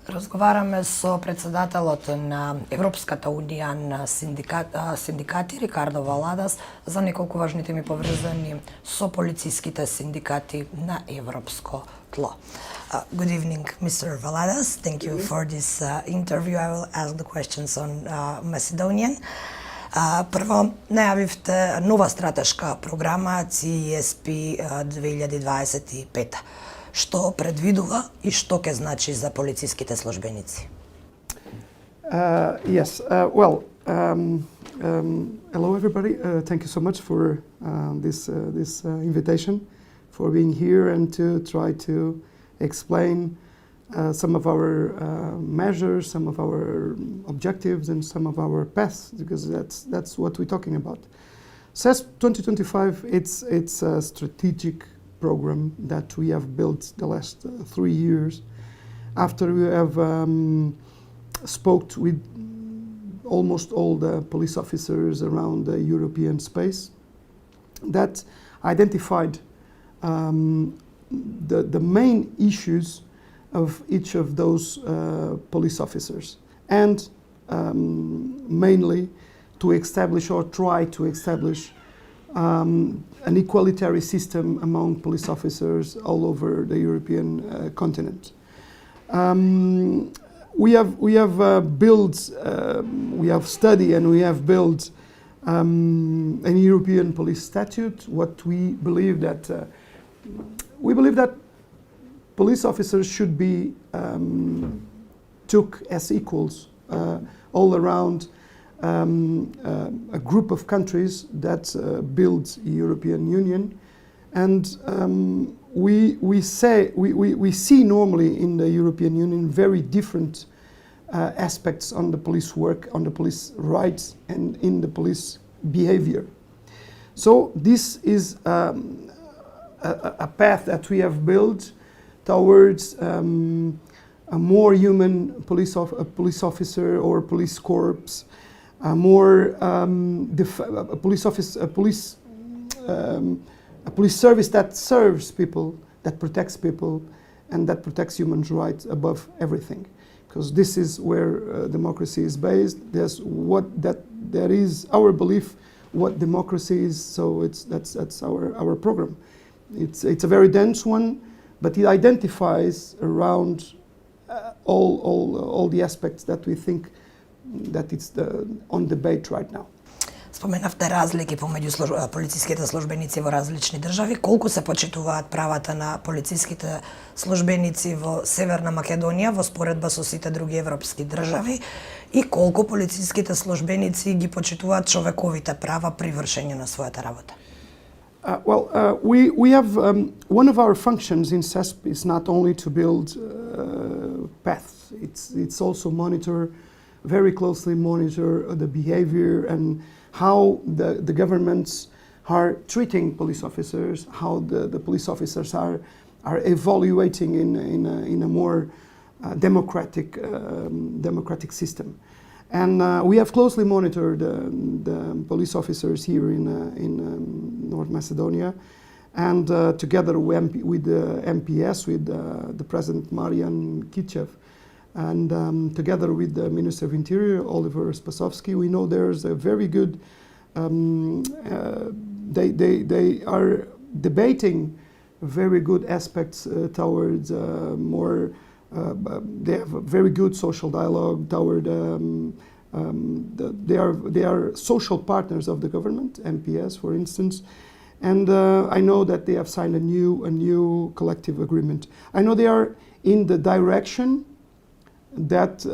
Разговараме со председателот на Европската унија на синдикати Рикардо Валадас за неколку важни теми поврзани со полициските синдикати на европско тло. Good evening, Mr. Valadas. Thank you for this interview. I will ask the questions on Macedonian. Прво, најавивте нова стратешка програма CESP 2025. Што предвидува и што ќе значи за полициските службеници? Yes. Hello everybody. Thank you so much for this invitation, for being here and to try to explain some of our measures, some of our objectives, and some of our paths, because that's what we're talking about. CESP 2025, it's a strategic program that we have built the last 3 years after we have spoke with almost all the police officers around the European space that identified the main issues of each of those police officers, and mainly to establish or try to establish an equalitarian system among police officers all over the European continent. We have built, we have studied, and we have built an European police statute. What we believe that police officers should be took as equals all around a group of countries that build the European Union, and we see normally in the European Union very different aspects on the police work, on the police rights, and in the police behavior. So this is a path that we have built towards a more human police officer or police corps, a police service that serves people, that protects people, and that protects human rights above everything. Because this is where democracy is based. That is our belief what democracy is. So that's our program. It's a very dense one, but it identifies around all the aspects that we think that it's on debate right now. Споменавте разлики помеѓу полициските службеници во различни држави. Колку се почитуваат правата на полициските службеници во Северна Македонија во споредба со сите други европски држави и колку полициските службеници ги почитуваат човековите права при вршење на својата работа? We have one of our functions in CESP is not only to build paths. It's also very closely monitor the behavior and how the governments are treating police officers, how the police officers are evaluating in a more democratic system. And we have closely monitored the police officers here in North Macedonia, and together with the MPS, with the President Marian Kicev, and together with the Minister of Interior, Oliver Spasovski, we know there's a very good, they are debating very good aspects towards more, they have a very good social dialogue toward, they are social partners of the government, MPS for instance, and I know that they have signed a new collective agreement. I know they are in the direction that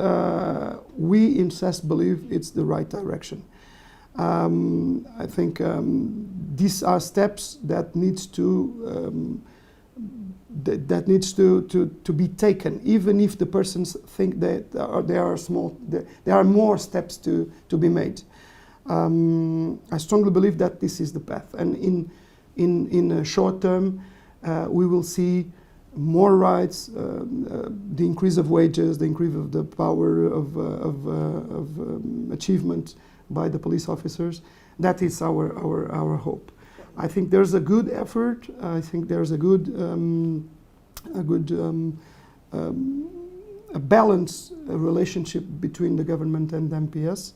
we in CESP believe it's the right direction. I think these are steps that needs to be taken, even if the persons think that there are small. There are more steps to be made. I strongly believe that this is the path, and in a short term, we will see more rights, the increase of wages, the increase of the power of achievement by the police officers. That is our hope. I think there's a good effort. I think there's a balanced relationship between the government and the MPS,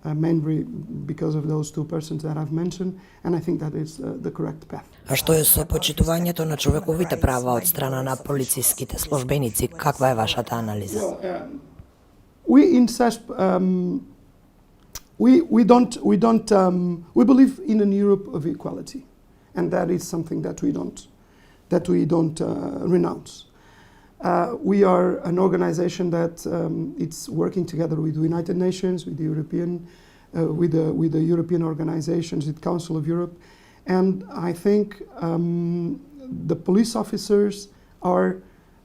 mainly because of those two persons that I've mentioned, and I think that is the correct path. А што е со почитувањето на човековите права од страна на полициските службеници? Каква е вашата анализа? We in CESP, we believe in an Europe of equality, and that is something that we don't renounce. We are an organization that it's working together with the United Nations, with the European, with the European organizations, with Council of Europe, and I think the police officers are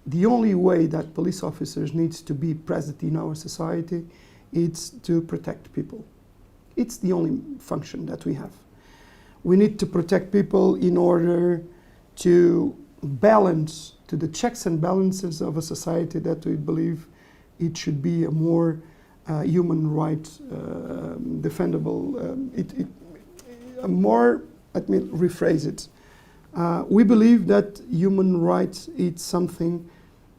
the only way that police officers needs to be present in our society. It's to protect people. It's the only function that we have. We need to protect people in order to balance to the checks and balances of a society that we believe it should be a more human rights defendable, a more, let me rephrase it. We believe that human rights is something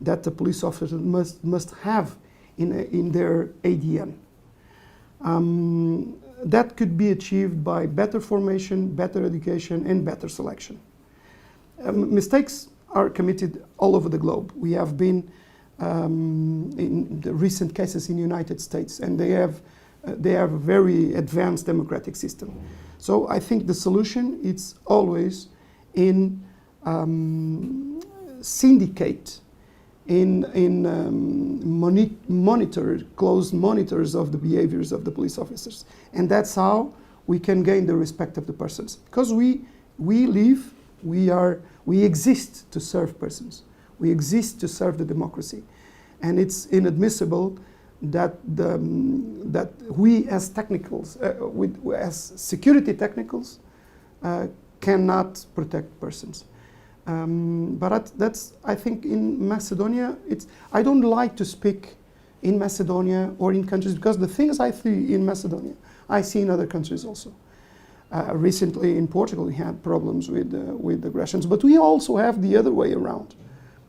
that the police officer must have in their ADN. That could be achieved by better formation, better education, and better selection. Mistakes are committed all over the globe. We have been in the recent cases in the United States, and they have a very advanced democratic system. So I think the solution is always in syndicate, in monitor, close monitors of the behaviors of the police officers, and that's how we can gain the respect of the persons. Because we live, we exist to serve persons. We exist to serve the democracy, and it's inadmissible that that we as technicals, as security technicals, cannot protect persons. But that's, I think, in Macedonia. I don't like to speak in Macedonia or in countries, because the things I see in Macedonia, I see in other countries also. Recently in Portugal we had problems with aggressions, but we also have the other way around.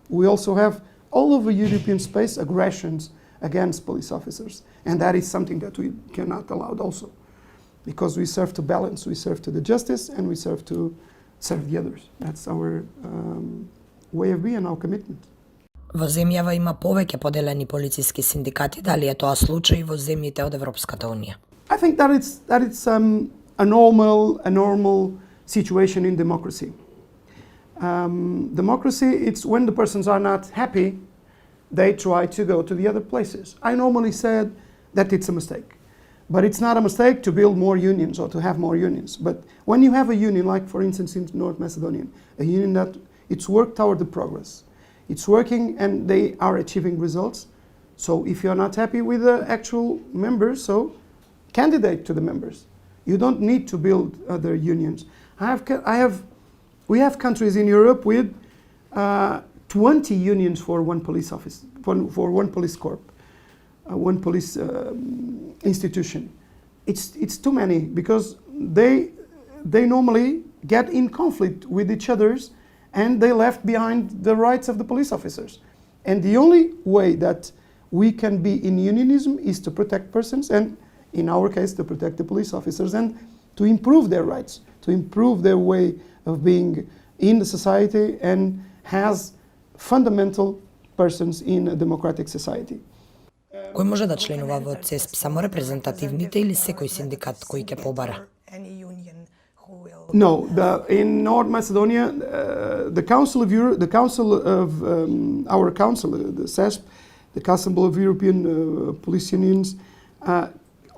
We also have all over European space aggressions against police officers, and that is something that we cannot allow also, because we serve to balance, we serve to the justice, and we serve to serve the others. That's our way of being, our commitment. Во земјава има повеќе поделени полициски синдикати, дали е тоа случај во земјите од Европската унија? I think that it's a normal situation in democracy. Democracy, it's when the persons are not happy, they try to go to the other places. I normally said that it's a mistake. But it's not a mistake to build more unions or to have more unions. But when you have a union, like for instance in North Macedonia, a union that it's worked toward the progress, it's working and they are achieving results. So if you're not happy with the actual members, so candidate to the members. You don't need to build other unions. We have countries in Europe with 20 unions for one police office, for one police corps, one police institution. It's too many, because they normally get in conflict with each others, and they left behind the rights of the police officers. And the only way that we can be in unionism is to protect persons, and in our case to protect the police officers, and to improve their rights, to improve their way of being in the society and has fundamental persons in a democratic society. Кој може да членува во ЦЕСП, само репрезентативните или секој синдикат кој ќе побара? No, in North Macedonia, the Council of Europe, our council, the CESP, the Council of European Police Unions,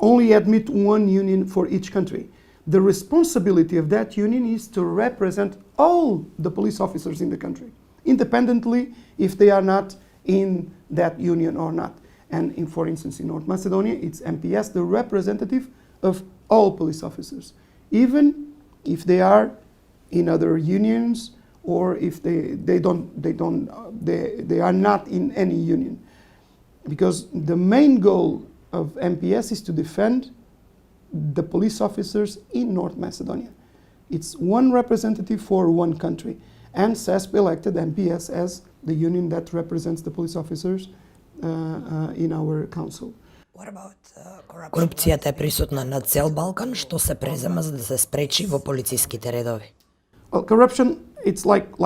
only admit one union for each country. The responsibility of that union is to represent all the police officers in the country, independently if they are not in that union or not. And for instance, in North Macedonia, it's MPS, the representative of all police officers, even if they are in other unions, or if they are not in any union. Because the main goal of MPS is to defend the police officers in North Macedonia. It's one representative for one country. And CESP elected MPS as the union that represents the police officers in our council. Корупцијата е присутна на цел Балкан, што се презема за да се спречи во полициските редови. Well, corruption, it's like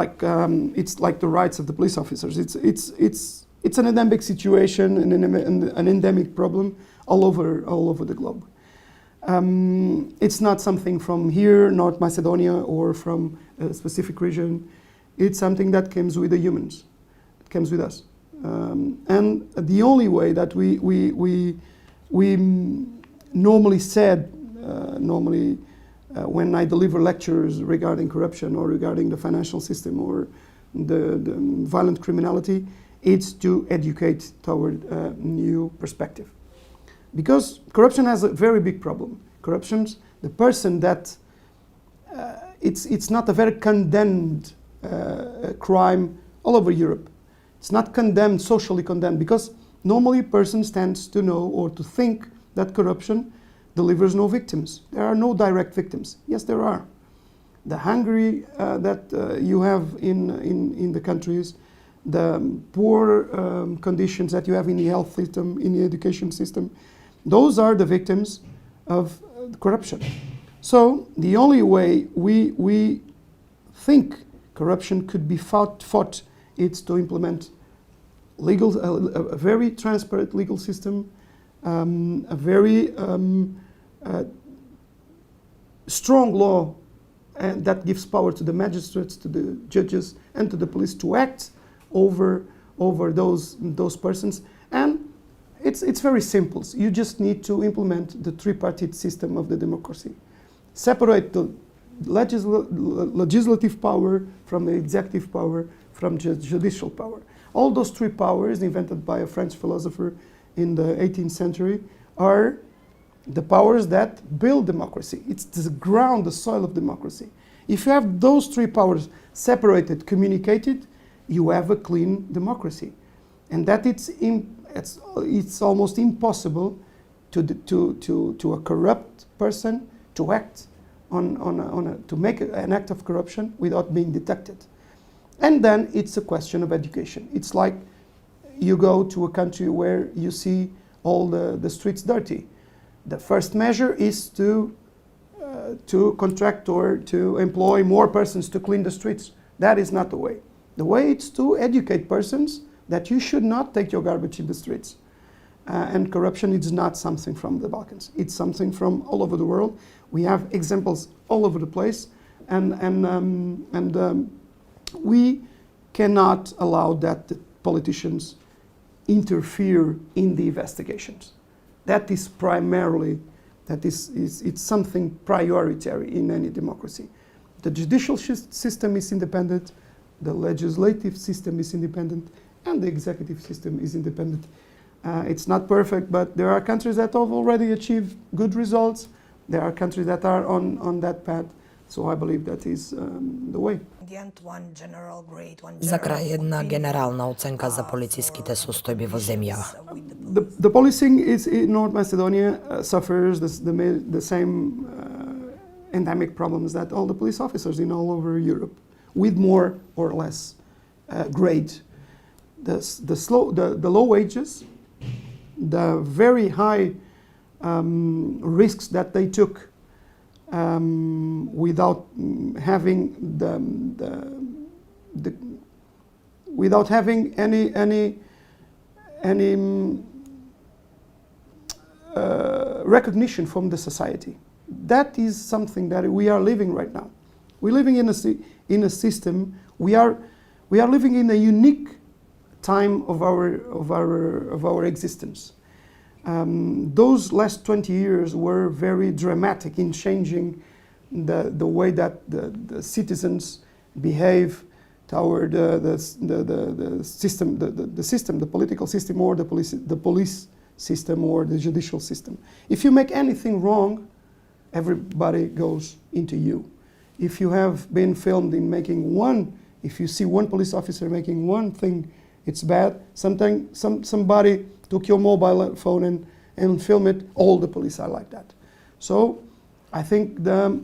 the rights of the police officers. It's an endemic situation, an endemic problem all over the globe. It's not something from here, North Macedonia, or from a specific region. It's something that comes with the humans. It comes with us. And the only way that we normally said, when I deliver lectures regarding corruption or regarding the financial system or the violent criminality, it's to educate toward a new perspective. Because corruption has a very big problem. Corruption's the person that it's not a very condemned crime all over Europe. It's not condemned, socially condemned, because normally a person tends to know or to think that corruption delivers no victims. There are no direct victims. Yes, there are. The Hungary that you have in the countries, the poor conditions that you have in the health system, in the education system, those are the victims of corruption. So the only way we think corruption could be fought it's to implement a very transparent legal system, a very strong law that gives power to the magistrates, to the judges, and to the police to act over those persons. And it's very simple. You just need to implement the three-party system of the democracy. Separate the legislative power from the executive power, from judicial power. All those three powers, invented by a French philosopher in the 18th century, are the powers that build democracy. It's the ground, the soil of democracy. If you have those three powers separated, communicated, you have a clean democracy. And that it's almost impossible to a corrupt person to act to make an act of corruption without being detected. And then it's a question of education. It's like you go to a country where you see all the streets dirty. The first measure is to contract or to employ more persons to clean the streets. That is not the way. The way is to educate persons that you should not take your garbage in the streets. And corruption is not something from the Balkans. It's something from all over the world. We have examples all over the place, and we cannot allow that the politicians interfere in the investigations. That is primarily, it's something prioritary in any democracy. The judicial system is independent, the legislative system is independent, and the executive system is independent. It's not perfect, but there are countries that have already achieved good results. There are countries that are on that path. So I believe that is the way. За крај една генерална оценка за полициските состојби во земјава. The policing is in North Macedonia suffers the same endemic problems that all the police officers in all over Europe, with more or less grade. The low wages, the very high risks that they took without having without having any recognition from the society. That is something that we are living right now. We're living in a system. We are living in a unique time of our existence. Those last 20 years were very dramatic in changing the way that the citizens behave toward the system, the political system, or the police system, or the judicial system. If you make anything wrong, everybody goes into you. If you have been filmed in making if you see one police officer making one thing, it's bad. Somebody took your mobile phone and film it. All the police are like that. So I think the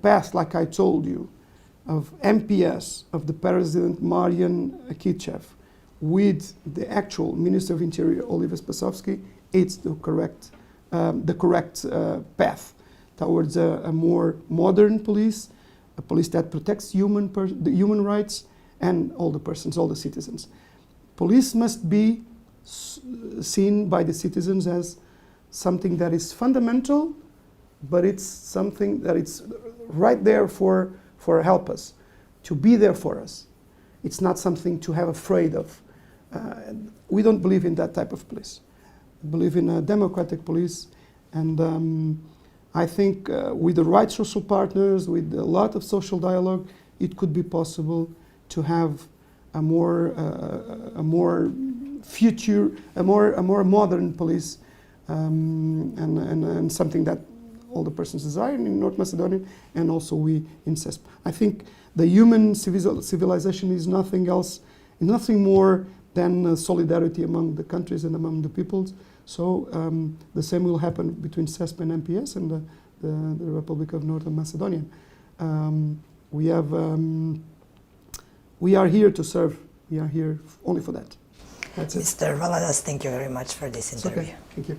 path, like I told you, of MPS, of the President Marian Kitchev, with the actual Minister of Interior, Oliver Spasovski, it's the correct path towards a more modern police, a police that protects the human rights and all the persons, all the citizens. Police must be seen by the citizens as something that is fundamental, but it's something that it's right there for help us, to be there for us. It's not something to have afraid of. We don't believe in that type of police. We believe in a democratic police, and I think with the right social partners, with a lot of social dialogue, it could be possible to have a more modern police, and something that all the persons desire in North Macedonia, and also we in CESP. I think the human civilization is nothing else, nothing more than solidarity among the countries and among the peoples. So the same will happen between CESP and MPS and the Republic of Northern Macedonia. We are here to serve. We are here only for that. That's it. Mr. Valadas, thank you very much for this interview. Okay. Thank you.